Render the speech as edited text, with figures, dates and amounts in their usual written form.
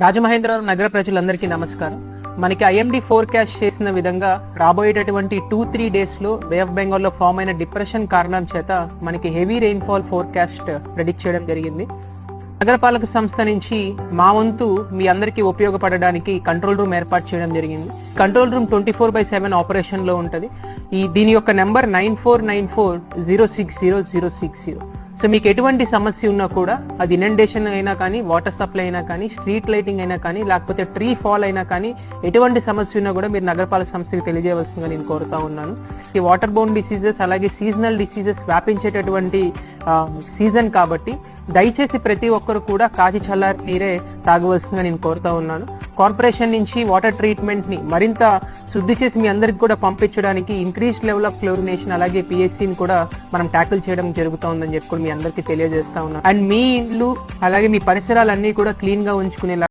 రాజమహేంద్రవరం నగర ప్రజలందరికీ నమస్కారం. మనకి ఐఎండీ ఫోర్కాస్ట్ చేసిన విధంగా రాబోయేటటువంటి 2-3 డేస్ లో బే ఆఫ్ బెంగాల్ లో ఫామ్ అయిన డిప్రెషన్ కారణం చేత మనకి హెవీ రెయిన్ఫాల్ ఫోర్కాస్ట్ ప్రెడిక్ట్ చేయడం జరిగింది. నగరపాలక సంస్థ నుంచి మా వంతు మీ అందరికీ ఉపయోగపడడానికి కంట్రోల్ రూమ్ ఏర్పాటు చేయడం జరిగింది. కంట్రోల్ రూమ్ 24/7 ఆపరేషన్ లో ఉంటది. దీని యొక్క నెంబర్ 9494060060. సో మీకు ఎటువంటి సమస్య ఉన్నా కూడా, అది ఇనండేషన్ అయినా కానీ, వాటర్ సప్లై అయినా కానీ, స్ట్రీట్ లైటింగ్ అయినా కానీ, లేకపోతే ట్రీ ఫాల్ అయినా కానీ, ఎటువంటి సమస్య ఉన్నా కూడా మీరు నగరపాలక సంస్థకి తెలియజేయవలసిందిగా నేను కోరుతా ఉన్నాను. ఈ వాటర్ బోర్న్ డిసీజెస్ అలాగే సీజనల్ డిసీజెస్ వ్యాపించేటటువంటి సీజన్ కాబట్టి దయచేసి ప్రతి ఒక్కరు కూడా కాచి చల్లారి నీరే తాగవలసిందిగా నేను కోరుతా ఉన్నాను. కార్పొరేషన్ నుంచి వాటర్ ట్రీట్మెంట్ ని మరింత శుద్ధి చేసి మీ అందరికి కూడా పంపించడానికి ఇంక్రీజ్ లెవెల్ ఆఫ్ క్లోరినేషన్ అలాగే పిహెచ్సిని కూడా మనం ట్యాకిల్ చేయడం జరుగుతూ ఉందని చెప్పి కూడా మీ అందరికీ తెలియజేస్తా ఉన్నాను. అండ్ మీ ఇల్లు అలాగే మీ పరిసరాలన్నీ కూడా క్లీన్ గా ఉంచుకునేలా